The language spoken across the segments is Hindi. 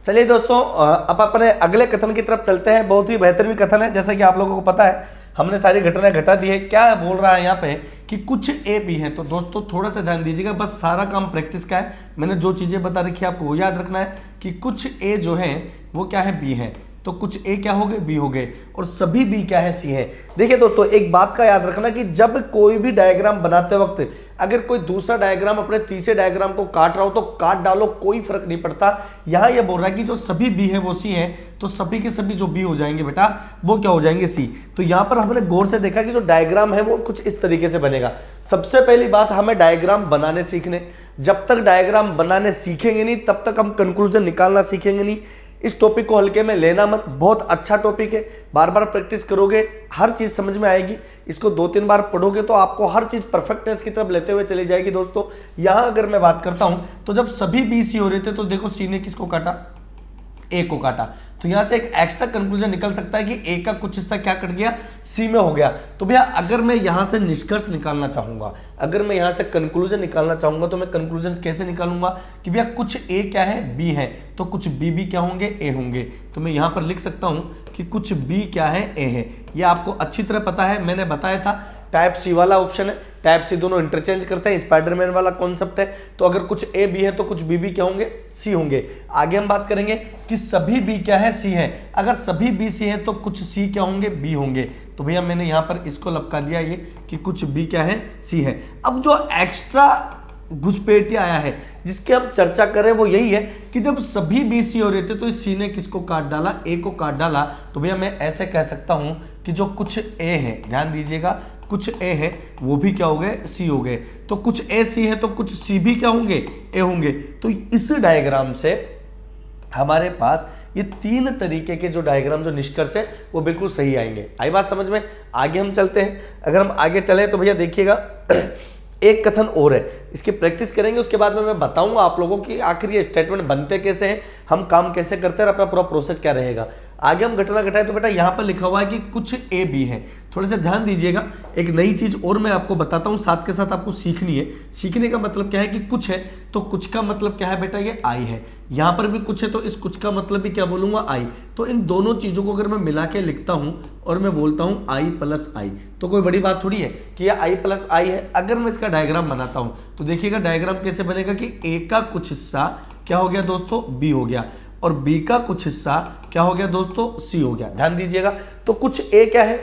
चलिए दोस्तों, अब अपने अगले कथन की तरफ चलते हैं। बहुत ही बेहतरीन कथन है, जैसा कि आप लोगों को पता है हमने सारी घटनाएं घटा दी है। क्या बोल रहा है यहाँ पे कि कुछ ए बी है। तो दोस्तों थोड़ा सा ध्यान दीजिएगा, बस सारा काम प्रैक्टिस का है। मैंने जो चीजें बता रखी है आपको वो याद रखना है कि कुछ ए जो है वो क्या है, बी है। तो कुछ ए क्या हो गए, बी हो गए, और सभी बी क्या है, सी है। देखिए दोस्तों, एक बात का याद रखना कि जब कोई भी डायग्राम बनाते वक्त अगर कोई दूसरा डायग्राम अपने तीसरे डायग्राम को काट रहा हो तो काट डालो, कोई फर्क नहीं पड़ता। यहां ये बोल रहा है कि जो सभी बी है वो सी है, तो सभी के सभी जो बी हो जाएंगे बेटा वो क्या हो जाएंगे, सी। तो यहां पर हमने गौर से देखा कि जो डायग्राम है वो कुछ इस तरीके से बनेगा। सबसे पहली बात, हमें डायग्राम बनाने सीखने, जब तक डायग्राम बनाने सीखेंगे नहीं तब तक हम कंक्लूजन निकालना सीखेंगे नहीं। इस टॉपिक को हल्के में लेना मत, बहुत अच्छा टॉपिक है। बार बार प्रैक्टिस करोगे हर चीज समझ में आएगी। इसको 2-3 बार पढ़ोगे तो आपको हर चीज परफेक्टनेस की तरफ लेते हुए चली जाएगी। दोस्तों यहां अगर मैं बात करता हूं तो जब सभी बी सी हो रहे थे तो देखो सी ने किसको काटा, ए को काटा। तो यहां से एक एक्स्ट्रा कंक्लूजन निकल सकता है कि ए का कुछ हिस्सा क्या कट गया, सी में हो गया। तो भैया अगर मैं यहां से निष्कर्ष निकालना चाहूंगा, अगर मैं यहां से कंक्लूजन निकालना चाहूंगा तो मैं कंक्लूजन कैसे निकालूंगा कि भैया कुछ ए क्या है, बी है, तो कुछ बी भी क्या होंगे, ए होंगे। तो मैं यहां पर लिख सकता हूं कि कुछ बी क्या है, ए है। यह आपको अच्छी तरह पता है, मैंने बताया था टाइप सी वाला ऑप्शन है, टाइप सी दोनों इंटरचेंज करते हैं, स्पाइडरमैन वाला कॉन्सेप्ट है। तो अगर कुछ ए बी है तो कुछ बी भी क्या होंगे, सी होंगे। आगे हम बात करेंगे कि सभी बी क्या है, सी है। अगर सभी बी सी है तो कुछ सी क्या होंगे, बी होंगे। तो भैया मैंने यहां पर इसको लपका दिया ये कि कुछ बी क्या है, सी है। अब जो एक्स्ट्रा घुसपैठिया आया है जिसकी हम चर्चा करें वो यही है कि जब सभी बी सी हो रहे थे तो इस सी ने किसको काट डाला, ए को काट डाला। तो भैया मैं ऐसे कह सकता हूं कि जो कुछ ए है, ध्यान दीजिएगा, कुछ ए है वो भी क्या हो गए, सी हो गए। तो कुछ ए सी है तो कुछ सी भी क्या होंगे, ए होंगे। तो इस डायग्राम से हमारे पास ये 3 तरीके के जो डायग्राम, जो निष्कर्ष है वो बिल्कुल सही आएंगे। आई बात समझ में? आगे हम चलते हैं। अगर हम आगे चले तो भैया देखिएगा एक कथन और है, इसकी प्रैक्टिस करेंगे, उसके बाद में मैं बताऊंगा आप लोगों की आखिर ये स्टेटमेंट बनते कैसे हैं, हम काम कैसे करते हैं और अपना पूरा प्रोसेस क्या रहेगा। आगे हम घटना घटाए तो बेटा यहां पर लिखा हुआ है कि कुछ ए बी है। थोड़ा सा ध्यान दीजिएगा, एक नई चीज और मैं आपको बताता हूं, साथ के साथ आपको सीखनी है। सीखने का मतलब क्या है कि कुछ है तो कुछ का मतलब क्या है बेटा, ये आई है। यहां पर भी कुछ है तो इस कुछ का मतलब भी क्या बोलूंगा, आई। तो इन दोनों चीजों को अगर मैं मिला के लिखता हूं और मैं बोलता हूं आई प्लस आई, तो कोई बड़ी बात थोड़ी है कि यह आई प्लस आई है। अगर मैं इसका डायग्राम बनाता हूं तो देखिएगा डायग्राम कैसे बनेगा कि ए का कुछ हिस्सा क्या हो गया दोस्तों, बी हो गया, और बी का कुछ हिस्सा क्या हो गया दोस्तों, सी हो गया। ध्यान दीजिएगा, तो कुछ ए क्या है,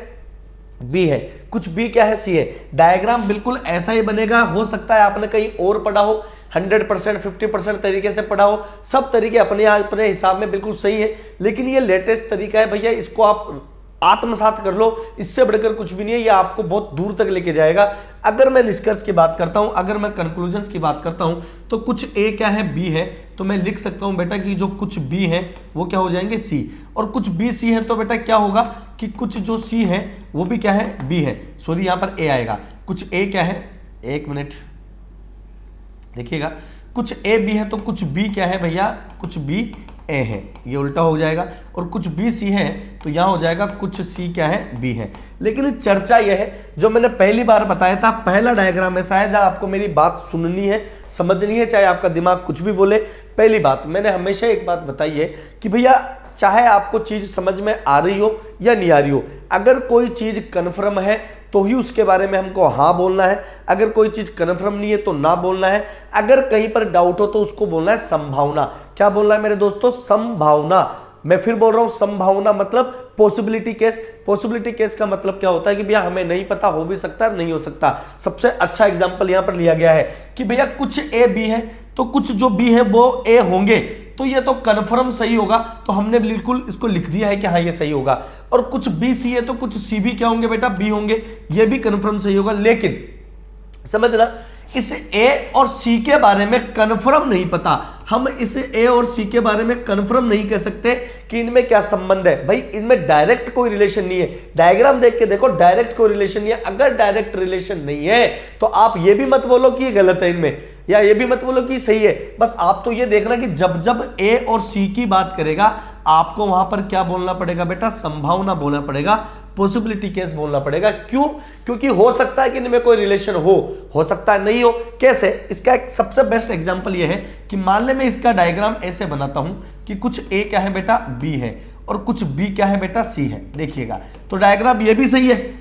बी है, कुछ बी क्या है, सी है। डायग्राम बिल्कुल ऐसा ही बनेगा। हो सकता है आपने कहीं और पढ़ा हो, 100% 50% तरीके से पढ़ा हो, सब तरीके अपने हिसाब में बिल्कुल सही है, लेकिन ये लेटेस्ट तरीका है भैया, इसको आप आत्मसात कर लो। इससे बढ़कर कुछ भी नहीं है, ये आपको बहुत दूर तक लेके जाएगा। अगर मैं निष्कर्ष की बात करता हूं, अगर मैं कंक्लूजन्स की बात करता हूं, तो कुछ ए क्या है, बी है, तो मैं लिख सकता हूं बेटा कि जो कुछ बी है वो क्या हो जाएंगे, सी। और कुछ बी सी है तो बेटा क्या होगा कि कुछ जो सी है वो भी क्या है, बी है। सॉरी यहां पर ए आएगा। कुछ ए क्या है, एक मिनट देखिएगा, कुछ ए बी है तो कुछ बी क्या है भैया, कुछ बी ए है, ये उल्टा हो जाएगा। और कुछ बी सी है तो यहां हो जाएगा कुछ सी क्या है, बी है। लेकिन चर्चा यह है, जो मैंने पहली बार बताया था, पहला डायग्राम ऐसा है जहां आपको मेरी बात सुननी है, समझनी है, चाहे आपका दिमाग कुछ भी बोले। पहली बात मैंने हमेशा एक बात बताई है कि भैया चाहे आपको चीज समझ में आ रही हो या नहीं आ रही हो, अगर कोई चीज कन्फर्म है तो ही उसके बारे में हमको हाँ बोलना है, अगर कोई चीज कन्फर्म नहीं है तो ना बोलना है। अगर कहीं पर डाउट हो तो उसको बोलना है संभावना। क्या बोलना है मेरे दोस्तों, संभावना। मैं फिर बोल रहा हूं संभावना मतलब पॉसिबिलिटी केस। पॉसिबिलिटी केस का मतलब क्या होता है कि भैया हमें नहीं पता, हो भी सकता है, नहीं हो सकता। सबसे अच्छा एग्जांपल यहां पर लिया गया है कि भैया कुछ ए बी है तो कुछ जो बी है वो ए होंगे, तो ये तो कन्फर्म सही होगा, तो हमने बिल्कुल इसको लिख दिया है कि हाँ ये सही होगा। और कुछ बी सी है तो कुछ सी भी क्या होंगे बेटा, बी होंगे, ये भी कन्फर्म सही होगा। लेकिन समझना, इस ए और सी के बारे में कन्फर्म नहीं पता। हम इस ए और सी के बारे में कन्फर्म नहीं कह सकते कि इनमें क्या संबंध है। भाई इनमें डायरेक्ट कोई रिलेशन नहीं है, डायग्राम देख के देखो, डायरेक्ट कोई रिलेशन नहीं है। अगर डायरेक्ट रिलेशन नहीं है तो आप ये भी मत बोलो कि ये गलत है इनमें, या ये भी मत बोलो कि सही है। बस आप तो ये देखना कि जब जब ए और सी की बात करेगा आपको वहां पर क्या बोलना पड़ेगा बेटा, संभावना बोलना पड़ेगा, पॉसिबिलिटी केस बोलना पड़ेगा। क्यों? क्योंकि हो सकता है कि इनमें कोई रिलेशन हो सकता है नहीं हो। कैसे? इसका एक सबसे बेस्ट एग्जांपल ये है कि मान ले मैं इसका डायग्राम ऐसे बनाता हूं कि कुछ ए क्या है बेटा, बी है, और कुछ बी क्या है बेटा, सी है। देखिएगा तो डायग्राम ये भी सही है,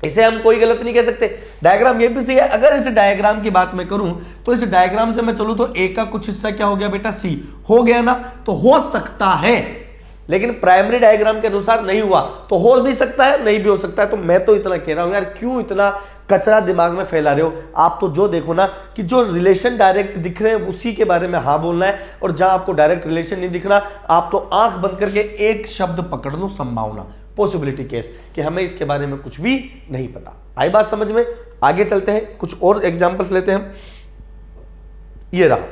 इसे हम कोई गलत नहीं कह सकते, डायग्राम ये भी सही है। अगर इस डायग्राम की बात मैं करूं तो इस डायग्राम से मैं चलूं तो ए का कुछ हिस्सा क्या हो गया बेटा, सी हो गया ना। तो हो सकता है, लेकिन प्राइमरी डायग्राम के अनुसार नहीं हुआ, तो हो भी सकता है नहीं भी हो सकता है। तो मैं तो इतना कह रहा हूं यार, क्यों इतना कचरा दिमाग में फैला रहे हो आप? तो जो देखो ना कि जो रिलेशन डायरेक्ट दिख रहे हैं उसी के बारे में हाँ बोलना है, और जहां आपको डायरेक्ट रिलेशन नहीं दिख रहा आप तो आंख बंद करके एक शब्द पकड़ लो, संभावना, पॉसिबिलिटी केस, कि हमें इसके बारे में कुछ भी नहीं पता। आई बात समझ में? आगे चलते हैं, कुछ और एग्जांपल्स लेते हैं। ये रहा,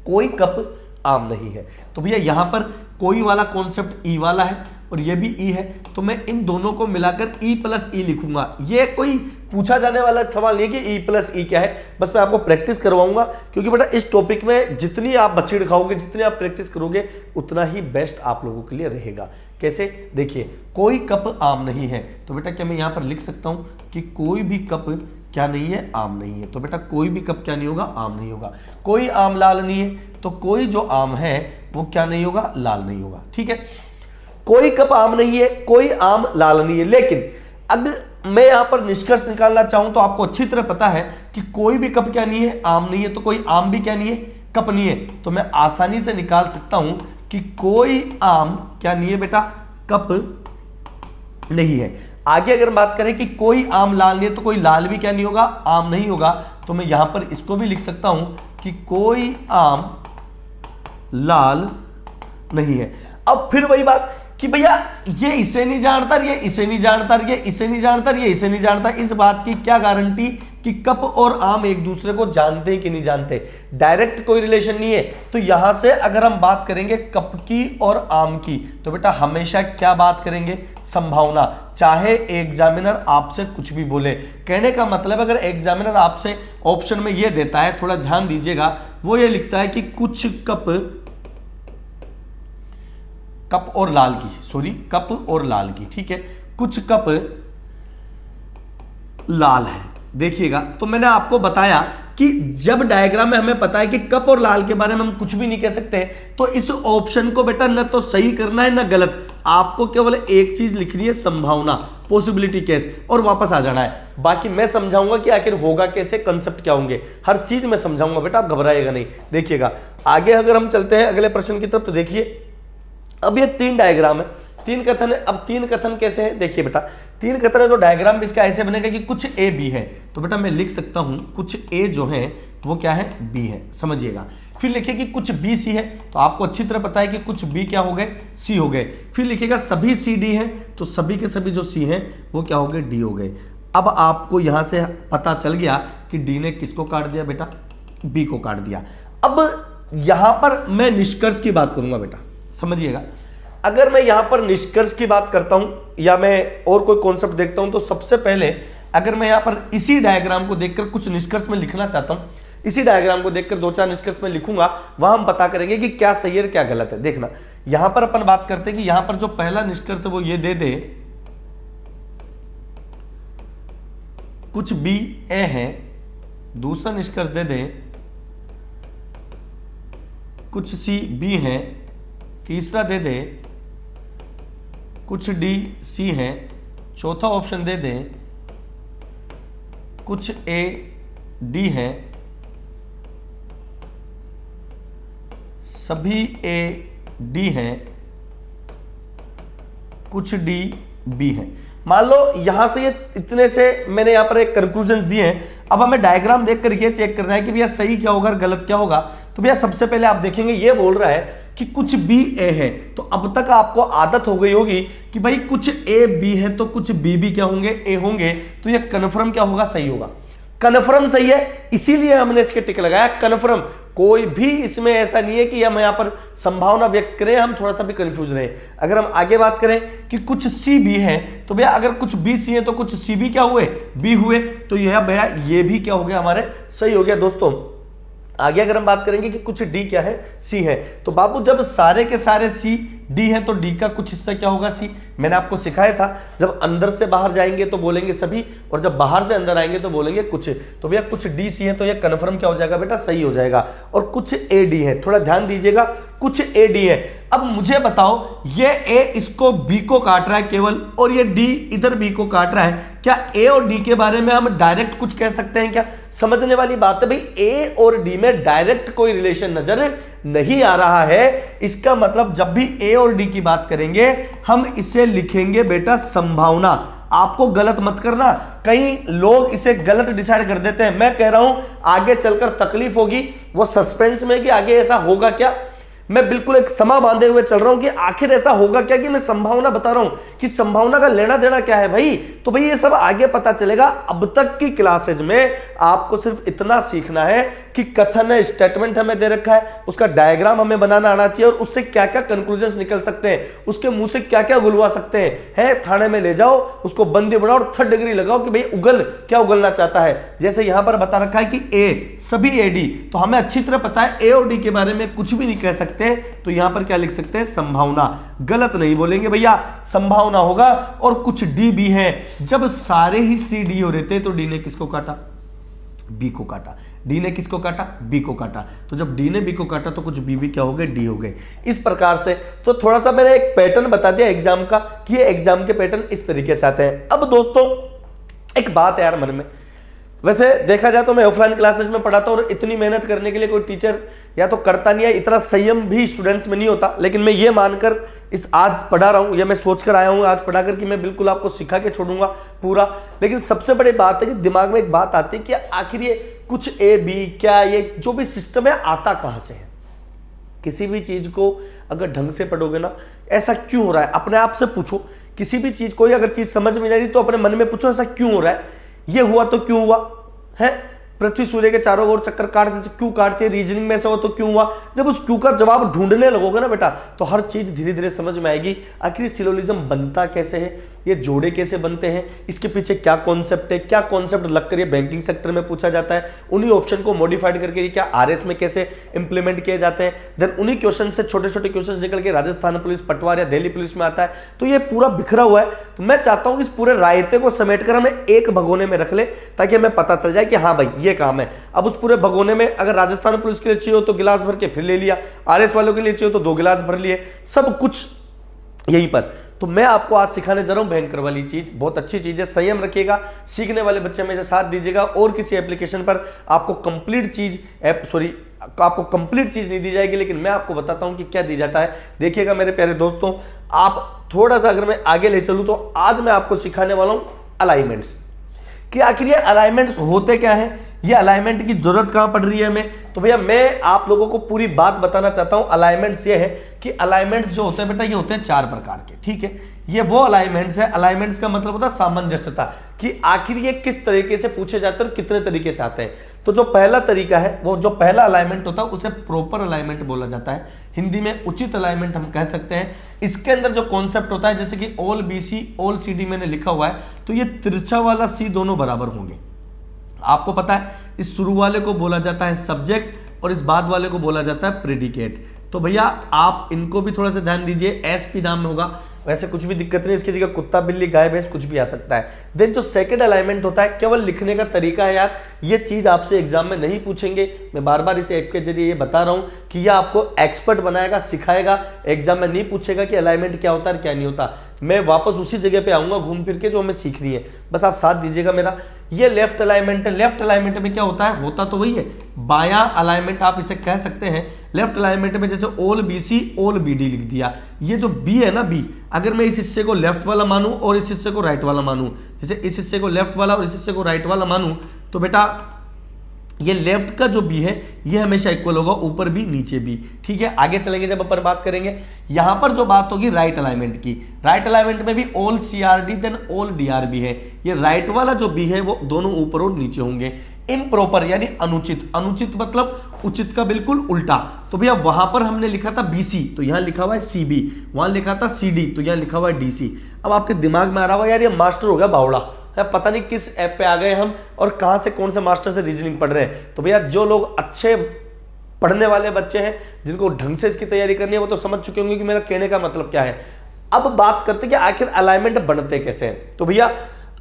कोई कप आम नहीं है। तो भैया यहां पर कोई वाला कॉन्सेप्ट ई वाला है और ये भी ई है, तो मैं इन दोनों को मिलाकर ई प्लस ई लिखूंगा। ये कोई पूछा जाने वाला सवाल नहीं है कि ई प्लस ई क्या है, बस मैं आपको प्रैक्टिस करवाऊंगा, क्योंकि बेटा इस टॉपिक में जितनी आप बच्चे दिखाओगे, जितनी आप प्रैक्टिस करोगे, उतना ही बेस्ट आप लोगों के लिए रहेगा। कैसे? देखिए, कोई कप आम नहीं है, तो बेटा क्या मैं यहां पर लिख सकता हूं कि कोई भी कप क्या नहीं है, आम नहीं है। तो बेटा कोई भी कप क्या नहीं होगा, आम नहीं होगा। कोई आम लाल नहीं है, तो कोई जो आम है वो क्या नहीं होगा, लाल नहीं होगा। ठीक है, कोई कप आम नहीं है, कोई आम लाल नहीं है। लेकिन अगर मैं यहां पर निष्कर्ष निकालना चाहूं तो आपको अच्छी तरह पता है कि कोई भी कप क्या नहीं है, आम नहीं है, तो कोई आम भी क्या नहीं है, कप नहीं है। तो मैं आसानी से निकाल सकता हूं कि कोई आम क्या नहीं है बेटा, कप नहीं है। आगे अगर बात करें कि कोई आम लाल नहीं है, तो कोई लाल भी क्या नहीं होगा, आम नहीं होगा। तो मैं यहां पर इसको भी लिख सकता हूं कि कोई आम लाल नहीं है। अब फिर वही बात कि भैया ये इसे नहीं जानता, ये इसे नहीं जानता, ये इसे नहीं जानता, ये इसे नहीं जानता। इस बात की क्या गारंटी कि कप और आम एक दूसरे को जानते हैं कि नहीं जानते? डायरेक्ट कोई रिलेशन नहीं है। तो यहां से अगर हम बात करेंगे कप की और आम की, तो बेटा हमेशा क्या बात करेंगे, संभावना। चाहे एग्जामिनर आपसे कुछ भी बोले, कहने का मतलब अगर एग्जामिनर आपसे ऑप्शन में ये देता है, थोड़ा ध्यान दीजिएगा, वो ये लिखता है कि कुछ कप और लाल की, सॉरी कप और लाल की, ठीक है, कुछ कप लाल है। देखिएगा, तो मैंने आपको बताया कि जब डायग्राम में हमें पता है कि कप और लाल के बारे में हम कुछ भी नहीं कह सकते, तो इस ऑप्शन को बेटा न तो सही करना है न गलत, आपको केवल एक चीज लिखनी है, संभावना, पॉसिबिलिटी केस, और वापस आ जाना है। बाकी मैं समझाऊंगा कि आखिर होगा कैसे, कंसेप्ट क्या होंगे, हर चीज मैं समझाऊंगा बेटा, आप घबराएगा नहीं। देखिएगा आगे अगर हम चलते हैं अगले प्रश्न की तरफ, तो देखिए अब ये 3 डायग्राम है, 3 कथन है। अब 3 कथन कैसे है, देखिए बेटा 3 कथन है, तो डायग्राम इसका ऐसे बनेगा कि कुछ ए बी है, तो बेटा मैं लिख सकता हूं कुछ ए जो है वो क्या है, बी है, समझिएगा। फिर लिखिए कि कुछ बी सी है, तो आपको अच्छी तरह पता है कि कुछ बी क्या हो गए, सी हो गए। फिर लिखिएगा सभी सी डी है, तो सभी के सभी जो सी हैं वो क्या हो गए, डी हो गए। अब आपको यहां से पता चल गया कि डी ने किसको काट दिया बेटा, बी को काट दिया। अब यहां पर मैं निष्कर्ष की बात करूंगा बेटा, समझिएगा। अगर मैं यहां पर निष्कर्ष की बात करता हूं या मैं और कोई कॉन्सेप्ट देखता हूं, तो सबसे पहले अगर मैं यहां पर इसी डायग्राम को देखकर कुछ निष्कर्ष में लिखना चाहता हूं, इसी डायग्राम को देखकर 2-4 निष्कर्ष में लिखूंगा, वहां हम पता करेंगे कि क्या सही है क्या गलत है। देखना यहां पर अपन बात करते हैं कि यहां पर जो पहला निष्कर्ष है वो ये दे दे कुछ बी ए है, दूसरा निष्कर्ष दे दे कुछ सी बी है, तीसरा दे दे कुछ डी सी है, चौथा ऑप्शन दे दे कुछ ए डी है, सभी ए डी हैं, कुछ डी बी है। मान लो यहां से ये इतने से मैंने यहां पर एक कंक्लूजन दिए हैं। अब हमें डायग्राम देखकर ये चेक करना है कि भैया सही क्या होगा और गलत क्या होगा। तो भैया सबसे पहले आप देखेंगे ये बोल रहा है कि कुछ बी ए है, तो अब तक आपको आदत हो गई होगी कि भाई कुछ ए बी है तो कुछ बी भी क्या होंगे, ए होंगे। तो ये कन्फर्म क्या होगा, सही होगा, कन्फर्म सही है, इसीलिए हमने इसके टिक लगाया कन्फर्म। कोई भी इसमें ऐसा नहीं है कि हम यहां पर संभावना व्यक्त करें, हम थोड़ा सा भी कंफ्यूज रहे। अगर हम आगे बात करें कि कुछ सी बी है, तो भैया अगर कुछ बी सी है तो कुछ सी बी क्या हुए, बी हुए, तो यह भैया ये भी क्या हो गया, हमारे सही हो गया। दोस्तों आगे अगर हम बात करेंगे कि कुछ डी क्या है, सी है, तो बाबू जब सारे के सारे सी डी है तो डी का कुछ हिस्सा क्या होगा सी। मैंने आपको सिखाया था जब अंदर से बाहर जाएंगे तो बोलेंगे सभी, और जब बाहर से अंदर आएंगे तो बोलेंगे कुछ। तो भैया कुछ डी सी है तो ये कन्फर्म क्या हो जाएगा बेटा, सही हो जाएगा। और कुछ ए डी है, थोड़ा ध्यान दीजिएगा, कुछ ए डी है। अब मुझे बताओ ये ए इसको बी को काट रहा है केवल, और ये डी इधर बी को काट रहा है, क्या ए और डी के बारे में हम डायरेक्ट कुछ कह सकते हैं क्या? समझने वाली बात है भाई, ए और डी में डायरेक्ट कोई रिलेशन नजर नहीं आ रहा है। इसका मतलब जब भी ए और डी की बात करेंगे हम इसे लिखेंगे बेटा संभावना। आपको गलत मत करना, कई लोग इसे गलत डिसाइड कर देते हैं। मैं कह रहा हूं आगे चलकर तकलीफ होगी, वो सस्पेंस में कि आगे ऐसा होगा क्या। मैं बिल्कुल एक समा बांधे हुए चल रहा हूं कि आखिर ऐसा होगा क्या, कि मैं संभावना बता रहा हूं कि संभावना का लेना देना क्या है भाई। तो भाई ये सब आगे पता चलेगा। अब तक की क्लासेज में आपको सिर्फ इतना सीखना है कि कथन है, स्टेटमेंट हमें दे रखा है, उसका डायग्राम हमें बनाना आना चाहिए, और उससे क्या क्या कंक्लूजन्स निकल सकते हैं, उसके मुंह से क्या क्या गुलवा सकते हैं। थाने में ले जाओ, उसको बंदी बनाओ और 3rd डिग्री लगाओ कि भाई उगल क्या उगलना चाहता है। जैसे यहां पर बता रखा है कि ए सभी ए डी, तो हमें अच्छी तरह पता है ए और डी के बारे में कुछ भी नहीं कह सकते, तो यहां पर क्या लिख सकते हैं, संभावना। गलत नहीं बोलेंगे भैया, संभावना होगा। और कुछ डी भी है, जब सारे ही सी डी हो रहे थे तो डी ने किसको काटा, बी को काटा। डी ने किसको काटा, बी को काटा। तो जब डी ने बी को काटा तो कुछ बी भी क्या हो गए, डी हो गए। इस प्रकार से तो थोड़ा सा मैंने एक पैटर्न बता दिया एग्जाम का, कि ये एग्जाम के पैटर्न इस तरीके से आते हैं। अब दोस्तों एक बात है यार मन में, वैसे देखा जाए तो मैं ऑफलाइन क्लासेस में पढ़ाता हूं और इतनी मेहनत करने के लिए कोई टीचर या तो करता नहीं है, इतना संयम भी स्टूडेंट्स में नहीं होता। लेकिन मैं ये मानकर इस आज पढ़ा रहा हूं, या मैं सोचकर आया हूं आज पढ़ाकर कि मैं बिल्कुल आपको सिखा के छोड़ूंगा पूरा। लेकिन सबसे बड़ी बात है कि दिमाग में एक बात आती है कि आखिर ये कुछ ए बी, क्या ये जो भी सिस्टम है आता कहां से है। किसी भी चीज को अगर ढंग से पढ़ोगे ना, ऐसा क्यों हो रहा है अपने आप से पूछो। किसी भी चीज, कोई अगर चीज समझ में नहीं आ रही तो अपने मन में पूछो ऐसा क्यों हो रहा है, ये हुआ तो क्यों हुआ है। पृथ्वी सूर्य के चारों ओर चक्कर काटती तो क्यों काटती है, रीजनिंग में ऐसा हो तो क्यों हुआ। जब उस क्यों का जवाब ढूंढने लगोगे ना बेटा, तो हर चीज धीरे धीरे समझ में आएगी। आखिर सिलोजिज्म बनता कैसे है, ये जोड़े कैसे बनते हैं, इसके पीछे क्या कॉन्सेप्ट है, क्या कॉन्सेप्ट लगकर ये बैंकिंग सेक्टर में पूछा जाता है, उन्हीं ऑप्शन को मॉडिफाइड करके ये क्या आरएस में कैसे इंप्लीमेंट किए जाते हैं। देन उन्हीं क्वेश्चन से छोटे छोटे क्वेश्चन निकल के राजस्थान पुलिस, पटवार या दिल्ली पुलिस में आता है। तो ये पूरा बिखरा हुआ है। तो मैं चाहता हूं इस पूरे रायते को समेटकर हमें एक भगोने में रख ले, ताकि हमें पता चल जाए कि हाँ भाई ये काम है। अब उस पूरे भगोने में अगर राजस्थान पुलिस के लिए चाहिए हो तो गिलास भर के फिर ले लिया, आरएस वालों के लिए चाहिए तो 2 गिलास भर लिए, सब कुछ यहीं पर। तो मैं आपको आज सिखाने जा रहा हूं भयंकर वाली चीज, बहुत अच्छी चीज है। संयम रखिएगा, सीखने वाले बच्चे में से साथ दीजिएगा, और किसी एप्लीकेशन पर आपको कंप्लीट चीज आपको कंप्लीट चीज नहीं दी जाएगी, लेकिन मैं आपको बताता हूं कि क्या दी जाता है। देखिएगा मेरे प्यारे दोस्तों, आप थोड़ा सा अगर मैं आगे ले चलूं तो आज मैं आपको सिखाने वाला हूं अलाइनमेंट्स, कि आखिर ये अलाइनमेंट्स होते क्या हैं, ये अलाइनमेंट की जरूरत कहां पड़ रही है हमें। तो भैया मैं आप लोगों को पूरी बात बताना चाहता हूं। अलाइनमेंट्स ये है कि अलाइनमेंट्स जो होते हैं बेटा, ये होते हैं 4 प्रकार के, ठीक है। ये वो अलाइनमेंट्स है, अलाइनमेंट्स का मतलब होता है सामंजस्यता, कि आखिर ये किस तरीके से पूछे जाते हैं और कितने तरीके से आते हैं। तो जो पहला तरीका है, वो जो पहला अलाइनमेंट होता है उसे प्रॉपर अलाइनमेंट बोला जाता है, हिंदी में उचित अलाइनमेंट हम कह सकते हैं। इसके अंदर जो कॉन्सेप्ट होता है, जैसे कि ऑल BC ऑल CD मैंने लिखा हुआ है, तो ये तिरछा वाला C दोनों बराबर होंगे। आपको पता है इस शुरू वाले को बोला जाता है सब्जेक्ट और इस बाद वाले को बोला जाता है प्रेडिकेट। तो भैया आप इनको भी थोड़ा सा ध्यान दीजिए। SP नाम में होगा, वैसे कुछ भी दिक्कत नहीं, इसकी जगह कुत्ता, बिल्ली, गाय, भैंस कुछ भी आ सकता है। देन जो सेकंड अलाइनमेंट होता है, केवल लिखने का तरीका है यार, ये चीज आपसे एग्जाम में नहीं पूछेंगे। मैं बार बार इस ऐप के जरिए ये बता रहा हूं कि यह आपको एक्सपर्ट बनाएगा, सिखाएगा। एग्जाम में नहीं पूछेगा कि अलाइनमेंट क्या होता है क्या नहीं होता। मैं वापस उसी जगह पे आऊंगा घूम फिर के, जो हमें सीखनी है, बस आप साथ दीजिएगा मेरा। ये लेफ्ट अलाइनमेंट है। लेफ्ट अलाइनमेंट में क्या होता है, होता तो वही है, बायां अलाइनमेंट आप इसे कह सकते हैं। लेफ्ट अलाइनमेंट में जैसे ऑल BC ऑल BD लिख दिया, ये जो B है ना, B, अगर मैं इस हिस्से को लेफ्ट वाला मानूं और इस हिस्से को राइट वाला मानूं, जैसे इस हिस्से को लेफ्ट वाला और इस हिस्से को राइट वाला मानूं, तो बेटा ये लेफ्ट का जो B है ये हमेशा इक्वल होगा ऊपर B नीचे B, ठीक है। आगे चलेंगे जब अपन बात करेंगे, यहां पर जो बात होगी राइट अलाइनमेंट की। राइट अलाइनमेंट में भी all CRD then all DRB है। ये राइट वाला जो B है वो दोनों ऊपर और नीचे होंगे। इम्प्रॉपर यानी अनुचित, अनुचित मतलब उचित का बिल्कुल उल्टा। तो भैया वहां पर हमने लिखा था BC, तो यहां लिखा हुआ है CB, वहां लिखा था CD, तो यहां लिखा हुआ है DC। अब आपके दिमाग में आ रहा होगा यार ये मास्टर हो गया बावड़ा, पता नहीं किस ऐप पे आ गए हम और कहां से कौन से मास्टर से रीजनिंग पढ़ रहे हैं। तो भैया जो लोग अच्छे पढ़ने वाले बच्चे हैं जिनको ढंग से इसकी तैयारी करनी है वो तो समझ चुके होंगे कि मेरा कहने का मतलब क्या है। अब बात करते हैं कि आखिर अलाइनमेंट बनते कैसे हैं। तो भैया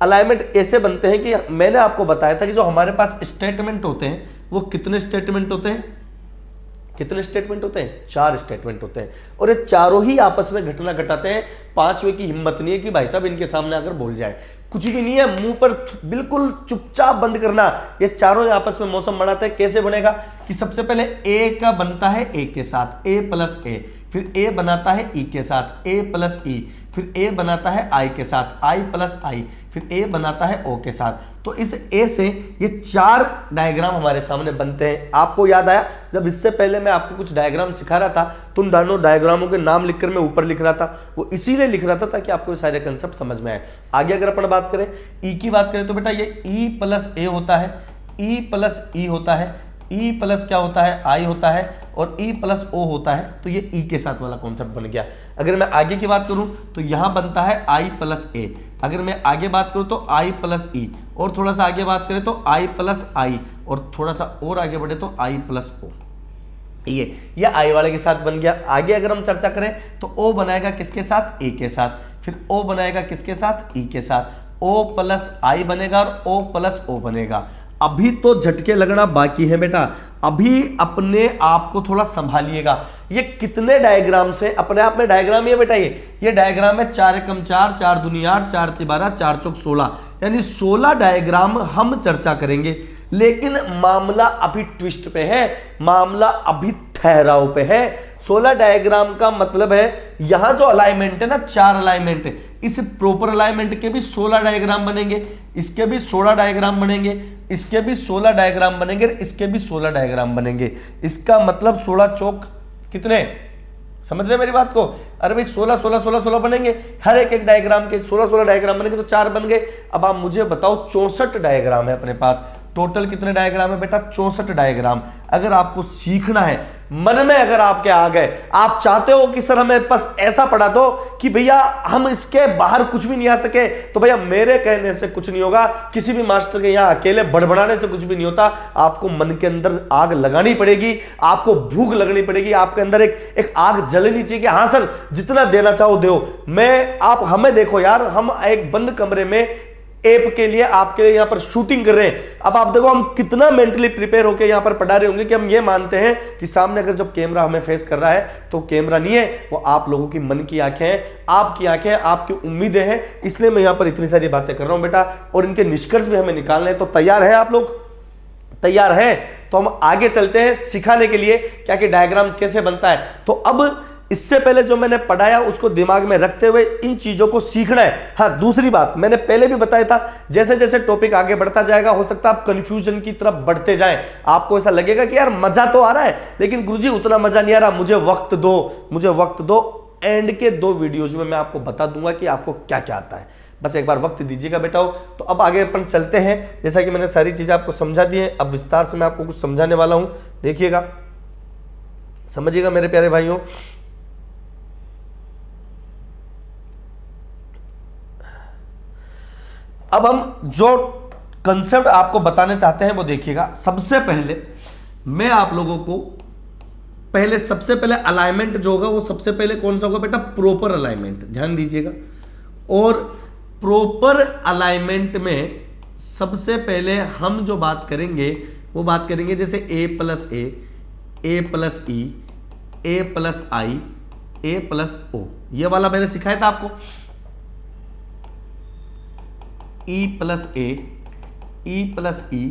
अलाइनमेंट ऐसे बनते हैं कि मैंने आपको बताया था कि जो हमारे पास स्टेटमेंट होते हैं वो कितने स्टेटमेंट होते हैं, कितने स्टेटमेंट होते हैं, 4 स्टेटमेंट होते हैं, और ये चारों ही आपस में घटना घटाते हैं। पांचवे की हिम्मत नहीं है कि भाई साहब इनके सामने आकर बोल जाए, कुछ भी नहीं है, मुंह पर बिल्कुल चुपचाप बंद करना। ये चारों आपस में मौसम बनाते हैं। कैसे बनेगा कि सबसे पहले ए का बनता है ए के साथ, ए प्लस ए, फिर ए बनाता है ई के साथ, ए प्लस ई, फिर ए बनाता है आई के साथ, आई प्लस आई, फिर ए बनाता है ओ के साथ। तो इस ए से ये 4 डायग्राम हमारे सामने बनते हैं। आपको याद आया जब इससे पहले मैं आपको कुछ डायग्राम सिखा रहा था तो उन दोनों डायग्रामों के नाम लिखकर मैं ऊपर लिख रहा था, वो इसीलिए लिख रहा था ताकि आपको ये सारे कंसेप्ट समझ में आए। आगे अगर अपन बात करें ई की बात करें तो बेटा ये ई प्लस ए होता है, ई प्लस ई होता है, ई प्लस क्या होता है, आई होता है, और ई प्लस ओ होता है। तो ये ई के साथ वाला कॉन्सेप्ट बन गया। अगर मैं आगे की बात करूं तो यहां बनता है आई प्लस ए, अगर मैं आगे बात करूं तो आई प्लस ई, और थोड़ा सा आगे बात करें तो आई प्लस आई, और थोड़ा सा और आगे बढ़े तो आई प्लस ओ। ये आई वाले के साथ बन गया। आगे अगर हम चर्चा करें तो ओ बनाएगा किसके साथ, ए के साथ, फिर ओ बनाएगा किसके साथ, ई के साथ, ओ प्लस आई बनेगा और ओ प्लस ओ बनेगा। अभी तो झटके लगना बाकी है बेटा, अभी अपने आप को थोड़ा संभालिएगा। ये कितने डायग्राम से अपने आप में डायग्राम ये बेटा, ये डायग्राम है 4 एकम 4, 4 दूनी 8, 4 ती 12, 4 चौक 16, यानी 16 डायग्राम हम चर्चा करेंगे। लेकिन मामला अभी ट्विस्ट पे है, मामला अभी ठहराव पे है। 16 डायग्राम का मतलब है यहां जो अलाइनमेंट है ना, 4 अलाइनमेंट, इस प्रॉपर अलाइनमेंट के भी 16 डायग्राम बनेंगे, इसके भी 16 डायग्राम बनेंगे, इसके भी 16 डायग्राम बनेंगे, इसके भी 16 डायग्राम बनेंगे। इसका मतलब 16 चौक कितने, समझ रहे मेरी बात को? अरे भाई 16 16 16 16 बनेंगे, हर एक डायग्राम के 16 16 डायग्राम बनेंगे, तो 4 बन गए। अब आप मुझे बताओ 64 डायग्राम है अपने पास। टोटल कितने डायग्राम है बेटा? 64 डायग्राम। अगर आपको सीखना है, मन में अगर आपके आ गए, आप चाहते हो कि सर हमें बस ऐसा पढ़ा दो कि भैया हम इसके बाहर कुछ भी नहीं आ सके, तो भैया मेरे कहने से कुछ नहीं होगा, किसी भी मास्टर के यहाँ अकेले बड़बड़ाने से कुछ भी नहीं होता। आपको मन के अंदर आग लगानी पड़ेगी, आपको भूख लगनी पड़ेगी, आपके अंदर एक आग जलनी चाहिए कि हाँ सर जितना देना चाहो दो। आप हमें देखो यार, हम एक बंद कमरे में ऐप के लिए आपके यहाँ पर शूटिंग कर रहे हैं। अब आप देखो हम कितना मेंटली प्रिपेयर होकर यहाँ पर पढ़ा रहे होंगे कि हम ये मानते हैं कि सामने अगर जब कैमरा हमें फेस कर रहा है तो कैमरा नहीं है, वो आप लोगों की मन की आंखें हैं, आपकी आंखें, आपकी उम्मीदें हैं। इसलिए मैं यहाँ पर इतनी सारी बातें कर रहा हूं बेटा, और इनके निष्कर्ष भी हमें निकालने हैं। तो तैयार है आप लोग? तैयार है तो हम आगे चलते हैं सिखाने के लिए क्या कि डायग्राम कैसे बनता है। तो अब इससे पहले जो मैंने पढ़ाया उसको दिमाग में रखते हुए इन चीजों को सीखना है। हाँ, दूसरी बात मैंने पहले भी बताया था, जैसे जैसे टॉपिक आगे बढ़ता जाएगा हो सकता है आप कंफ्यूजन की तरफ बढ़ते जाएं। आपको ऐसा लगेगा कि यार मजा तो आ रहा है लेकिन गुरुजी उतना मजा नहीं आ रहा, मुझे वक्त दो, मुझे वक्त दो। एंड के 2 वीडियोज में मैं आपको बता दूंगा कि आपको क्या क्या आता है, बस एक बार वक्त दीजिएगा बेटा। तो अब आगे अपन चलते हैं। जैसा कि मैंने सारी चीजें आपको समझा दी है, अब विस्तार से मैं आपको कुछ समझाने वाला हूं, देखिएगा, समझिएगा मेरे प्यारे भाइयों। अब हम जो कंसेप्ट आपको बताने चाहते हैं वो देखिएगा। सबसे पहले मैं आप लोगों को सबसे पहले अलाइनमेंट जो होगा वो सबसे पहले कौन सा होगा बेटा? प्रॉपर अलाइनमेंट, ध्यान दीजिएगा। और प्रॉपर अलाइनमेंट में सबसे पहले हम जो बात करेंगे वो बात करेंगे जैसे A plus A plus E, A plus I, A plus O, ये वाला मैंने सिखाया था आपको। E plus A, E plus E,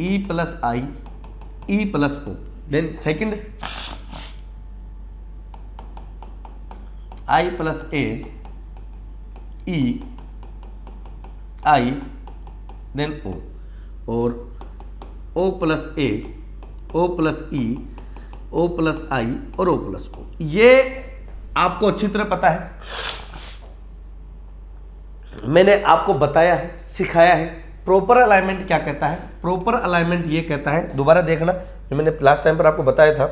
E plus I, E plus O. Then second I plus A, E, I, then O, और O plus A, O plus E, O plus I और ओ प्लस ओ। ये आपको अच्छी तरह पता है, मैंने आपको बताया है, सिखाया है। प्रॉपर अलाइनमेंट क्या कहता है? प्रॉपर अलाइनमेंट ये कहता है, दोबारा देखना जो मैंने लास्ट टाइम पर आपको बताया था,